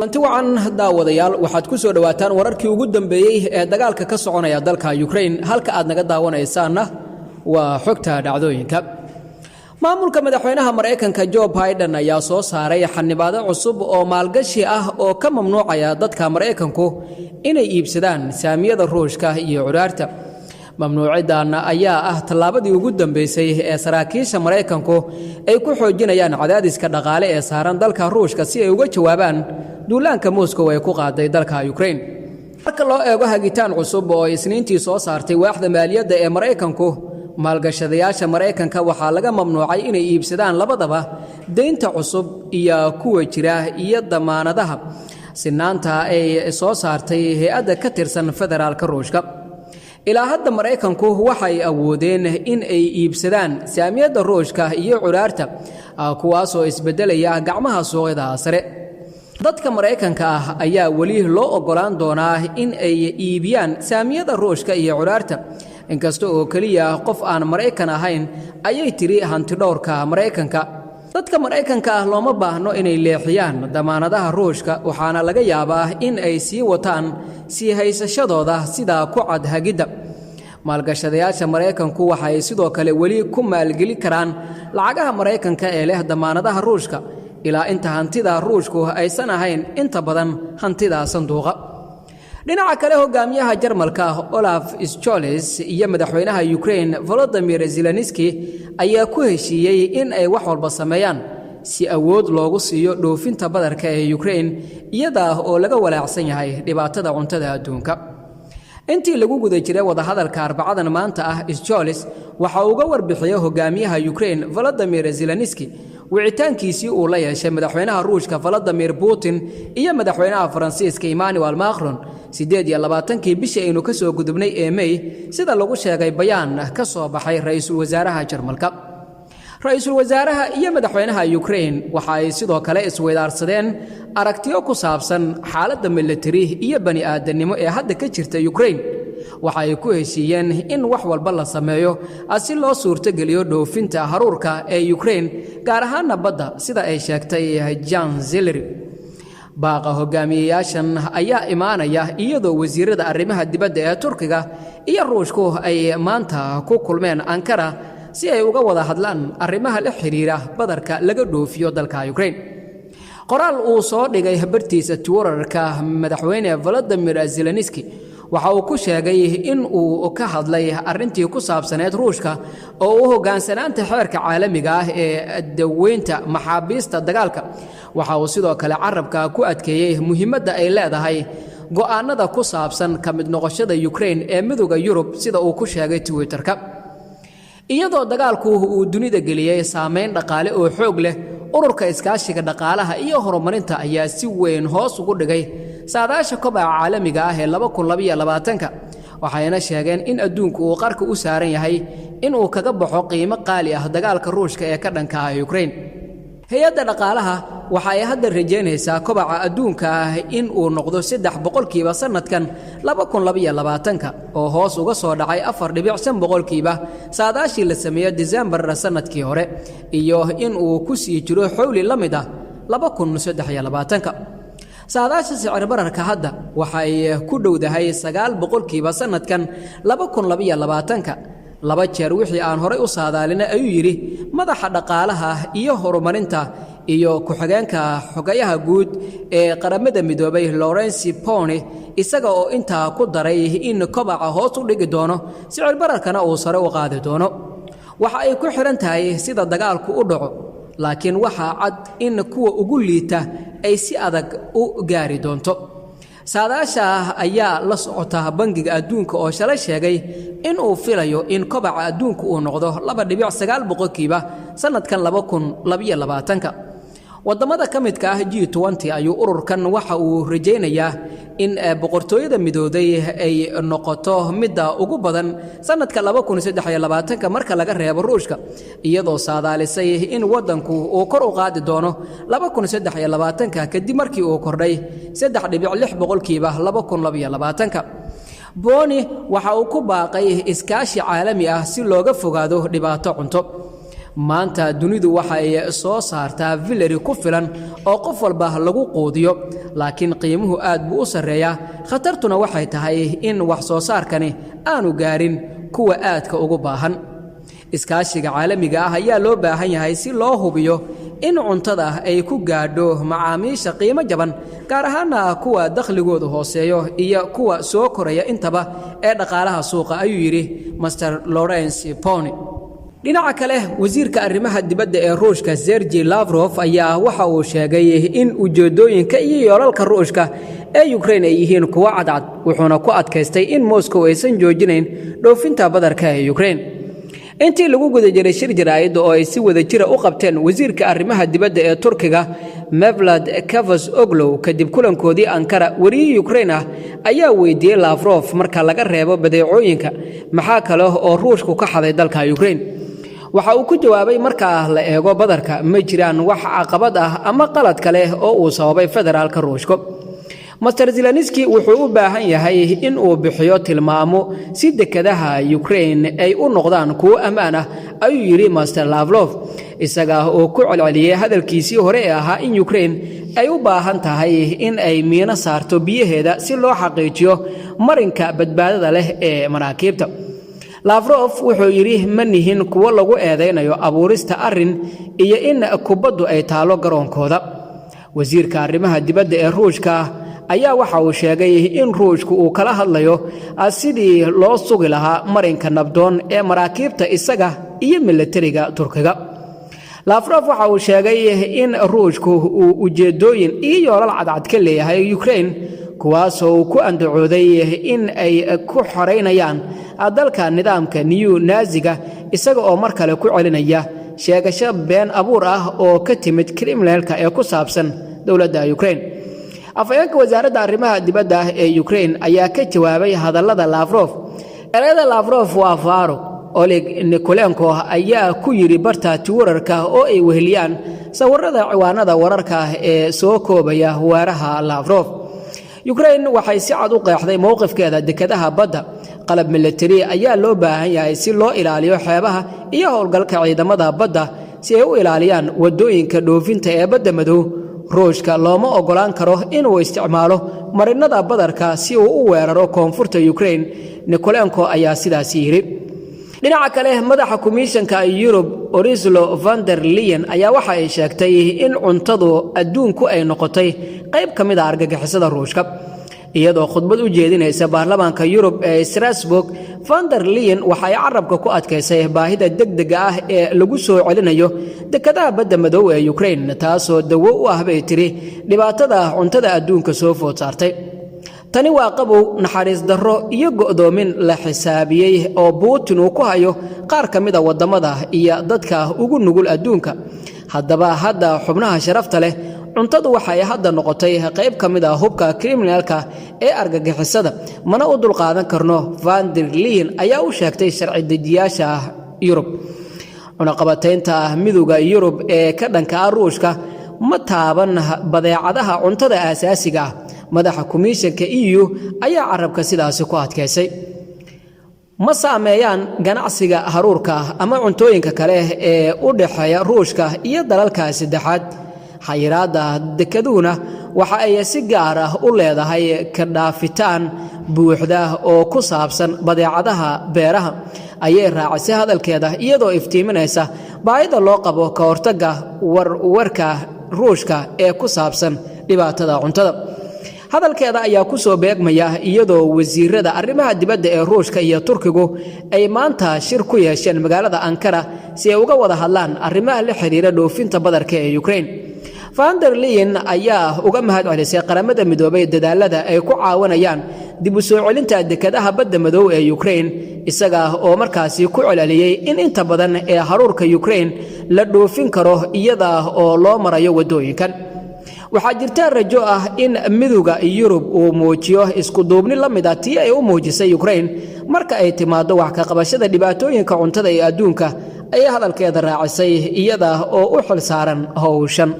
lanti wacan daawadayaal waxaad ku soo dhawaataan wararkii ugu dambeeyay ee dagaalka ka soconaya dalka Ukraine halka aad naga daawanaysaana waa xogta dhacdooyinka maamulka madaxweynaha Mareykanka Joe Biden ayaa soo saaray xanibaado cusub oo maalgashi ah oo ka mamnuucaya dadka Mareykanku inay iibsadaan saamiyada Ruushka iyo curaarta mamnuucidan ayaa ah tallaabadii ugu dambeysay ee saraakiisha Mareykanku ay ku xoojinayaan cadaadiska dhaqaale ee saaran dalka Ruushka si ay uga jawaabaan duulaanka Moscow ay ku qaaday dalka Ukraine marka loo eego hagitaan cusub oo isniintii soo saartay waaxda maaliyadda ee Mareykanku maalgashadayaasha Mareykanka waxaa laga mamnuucay inay iibsadaan labadaba deynta cusub iyo kuwa jira iyo damaanadaha sinaanta ay soo saartay hay'adda ka tirsan federaalka Ruushka ilaa hadda Mareykanku waxay awoodeen in ay iibsadaan saamiyada Ruushka iyo curaarta kuwaas oo isbedelaya gacmaha suuqyada sare dadka Mareykanka ah ayaa wali loo ogolaan doonaa in ay iibiyaan saamiyada Ruushka iyo curaarta inkasta oo kaliya qof aan Mareykan ahayn ayay tiri hanti dhowrka Mareykanka dadka Mareykanka ah looma baahno inay leexiyaan damaanadaha Ruushka waxaana laga yaabaa in ay sii wataan sii haysashadooda sida ku cad hagida maalgashadayaasha Mareykanku waxay sidoo kale wali ku maalgeli karaan lacagaha Mareykanka ee leh damaanadaha Ruushka ilaa inta hantida Ruushku aysan ahayn inta badan hantida sanduuqa dhinaca kale hogaamiyaha Jarmalka Olaf Scholz iyo madaxweynaha Ukraine Volodymyr Zelensky ayaa ku heshiiyay in ay wax walba sameeyaan si awood loogu siiyo dhoofinta badarka ee Ukraine iyada oo laga walaacsan yahay dhibaatada cuntada adduunka intii lagu guda jiray wadahadalka Arbacadan maanta ah Scholz waxa uu uga warbixiyay hogaamiyaha Ukraine Volodymyr Zelensky wicitaankiisii uu la yeeshay madaxweynaha Ruushka Vladimir Putin iyo madaxweynaha Faransiiska Emmanuel Macron 28 bishii aynu ka soo gudubnay ee May sida lagu sheegay bayaan ka soo baxay ra'iisul wasaaraha Jarmalka ra'iisul wasaaraha iyo madaxweynaha Ukraine waxa ay sidoo kale isweydaarsadeen aragtiyo ku saabsan xaaladda military iyo bani aadanimo ee hadda ka jirta Ukraine waxa ay ku heshiiyeen in wax walba la sameeyo si loo suurtageliyo dhoofinta haruurka ee Ukraine gaar ahaan badda sida ay sheegtay Jan Zeleri baaqa hogaamiyayaashan ayaa imaanaya iyadoo wasiirada arrimaha dibadda ee Turkiga iyo Ruushku ay maanta ku kulmeen Ankara si ay uga wada hadlaan arrimaha la xiriira badarka laga dhoofiyo dalka Ukraine qoraal uu soo dhigay bartiisa Twitterka madaxweyne Volodymyr Zelensky waxa uu ku sheegay in uu ka hadlay arrintii ku saabsaneed Ruushka oo uu hogaansanaanta xeerka caalamiga ah ee daweynta maxaabiista dagaalka waxa uu sidoo kale carabka ku adkeeyay muhiimadda ay leedahay go'aanada ku saabsan ka mid noqoshada Ukraine ee midowga Yurub sida uu ku sheegay Twitterka iyadoo dagaalku uu dunida geliyay saameyn dhaqaale oo xoog leh ururka iskaashiga dhaqaalaha iyo horumarinta ayaa si weyn hoos ugu dhigay saadaasha kobaca caalamiga ah ee 2022 waxayna sheegeen in adduunku uu qarka u saaran yahay in uu kaga baxo qiimo qaali ah dagaalka Ruushka ee ka dhanka ah Ukraine hay'adda dhaqaalaha waxa ay hadda rajeynaysaa kobaca adduunka ah in uu noqdo 3% sanadkan 2022 oo hoos uga soo dhacay 4.5% saadaashii la sameeyay December sanadkii hore iyo in uu ku sii jiro xawli la mid ah 2023 saadaasha sicir bararka hadda waxay ku dhowdahay 9% sanadkan 2022 laba jeer wixii aan hore u saadaalinay ayuu yiri madaxa dhaqaalaha iyo horumarinta iyo ku-xigeenka xogayaha guud ee qaramada midoobay Lawrence Pone isaga oo inta ku daray in kobaca hoos u dhigi doono sicir bararkana uu sare u qaadi doono waxa ay ku xiran tahay sida dagaalku u dhaco laakiin waxa cad in kuwa ugu liita ay si adag u gaari doonto saadaasha ayaa la socota bangiga adduunka oo shalay sheegay in uu filayo in kobaca adduunku uu noqdo 2.9% sanadkan 2022 wadamada ka midka ah G20 ayuu ururkan waxa uu rajeynayaa in boqortooyada midooday ay noqoto midda ugu badan sanadka 2023 marka laga reebo Ruushka iyadoo saadaalisay in wadanku uu kor u qaadi doono 2023 kadib markii uu kordhay 3.6% 2022 Boni waxa uu ku baaqay iskaashi caalami ah si looga fogaado dhibaato cunto maanta dunidu waxay soo saartaa filari ku filan oo qof walba lagu quudiyo laakiin qiimuhu aad buu u sareeyaa khatartuna waxay tahay in wax soo saarkani aanu gaarin kuwa aadka ugu baahan iskaashiga caalamiga ah ayaa loo baahan yahay si loo hubiyo in cuntada ay ku gaadho macaamiisha qiimo jaban gaar ahaan kuwa dakhligoodu hooseeyo iyo kuwa soo koraya intaba ee dhaqaalaha suuqa ayuu yiri Mr Lawrence Poni dhinaca kale wasiirka arrimaha dibadda ee Ruushka Sergey Lavrov ayaa waxa uu sheegay in ujeedooyinka iyo yoolalka Ruushka ee Ukraine ay yihiin kuwa cadcad wuxuuna ku adkaystay in Moscow aysan joojinayn dhoofinta badarka ee Ukraine intii lagu guda jiray shir jaraa'id oo ay si wada jira u qabteen wasiirka arrimaha dibadda ee Turkiga Mevlut Cavusoglu kadib kulankoodii Ankara wariyay Ukraine ayaa weydiiyay Lavrov marka laga reebo badeecooyinka maxaa kale oo Ruushku ka xaday dalka Ukraine waxa uu ku jawaabay marka la eego badarka ma jiraan wax caqabad ah ama qalad kale oo uu sababay federaalka Ruushka Mr Zelensky wuxuu u baahan yahay in uu bixiyo tilmaamo si dekadaha Ukraine ay u noqdaan kuwo ammaan ah ayuu yiri Mr Lavrov isaga oo ku celceliyay hadalkiisii hore ee ahaa in Ukraine ay u baahan tahay in ay miina saarto biyaheeda si loo xaqiijiyo marinka badbaadada leh ee maraakiibta Lavrov wuxuu yiri manihin kuwo lagu eedeynayo abuurista arin iyo in kubaddu ay taalo garoonkooda wasiirka arrimaha dibadda ee Ruushka ayaa waxa uu sheegay in Ruushku uu kala hadlayo sidii loo sugi lahaa marinka nabdoon ee maraakiibta isaga iyo militariga Turkiga Lavrov waxa uu sheegay in Ruushku uu ujeedooyin iyo yoolal cadcad ka leeyahay Ukraine kuwaas oo ku andacooday in ay ku xoreynayaan dalka nidaamka new naziga isaga oo mar kale ku celinaya sheegasho been abuur ah oo ka timid Kremlin-ka ee ku saabsan dawladda Ukraine afayeenka wasaaradda arrimaha dibadda ee Ukraine ayaa ka jawaabay hadallada Lavrov erayada Lavrov waa faaro Oleg Nikolenko ayaa ku yiri barta Twitterka oo ay weheliyaan sawirada ciwaanada wararka ee soo koobaya weeraha Lavrov Ukraine waxay si cad u qeexday mowqifkeeda dekadaha badda qalab military ayaa loo baahan yahay si loo ilaaliyo xeebaha iyo howlgalka ciidamada badda si ay u ilaaliyaan wadooyinka dhoofinta ee badda madow Ruushka looma ogolaan karo inuu isticmaalo marinada badarka si uu u weeraro koonfurta Ukraine Nikolenko ayaa sidaas yiri dhinaca kale madaxa komishanka Europe Ursula von der Leyen ayaa waxa ay sheegtay in cuntadu adduunku ay noqotay qayb kamid ah argagixisada Ruushka iyadoo khudbad u jeedinaysa baarlamaanka Europe ee Strasbourg von der Leyen waxay carabka ku adkaysay baahida degdega ah ee lagu soo celinayo dekadaha badda madow ee Ukraine taasoo dawo u ah bay tiri dhibaatada cuntada adduunka soo food saartay tani waa qabow naxariis darro iyo go'doomin la xisaabiyay oo Putin uu ku hayo qaar kamid ah wadamada iyo dadka ugu nugul adduunka haddaba hadda xubnaha sharafta leh cuntadu waxay hadda noqotay qayb kamid ah hubka Kremlin-ka ee argagixisada mana u dul qaadan karno Van der Leyen ayaa u sheegtay sharci dejiyaasha Europe cunaqabataynta midowga Europe ee ka dhanka Ruushka ma taaban badeecadaha cuntada aasaasiga ah madaxa komishanka EU ayaa carabka sidaas ku adkaysay ma saameeyaan ganacsiga haruurka ama cuntooyinka kale ee u dhaxeeya Ruushka iyo dalalka saddexaad xayiraada dekaduuna waxa ay si gaar ah u leedahay ka dhaafitaan buuxda oo ku saabsan badeecadaha beeraha ayay raacisay hadalkeeda iyadoo iftiiminaysa baahida loo qabo ka hortagga warka Ruushka ee ku saabsan dhibaatada cuntada hadalkeeda ayaa ku soo beegmaya iyadoo wasiirada arrimaha dibadda ee Ruushka iyo Turkigu ay maanta shir ku yeesheen magaalada Ankara si ay uga wada hadlaan arrimaha la xiriira dhoofinta badarka ee Ukraine Van der Leyen ayaa uga mahad celisay qaramada midoobay dadaalada ay ku caawinayaan dib u soo celinta dekadaha badda madow ee Ukraine isaga oo markaasi ku celaliyay in inta badan ee haruurka Ukraine la dhoofin karo iyada oo loo marayo wadooyinkan waxaa jirta rajo ah in midowga Europe uu muujiyo isku duubni la mid ah tii ay u muujisay Ukraine marka ay timaado wax ka qabashada dhibaatooyinka cuntada ee adduunka ay hadalkeeda raacisay iyada oo u xil saaran hawshan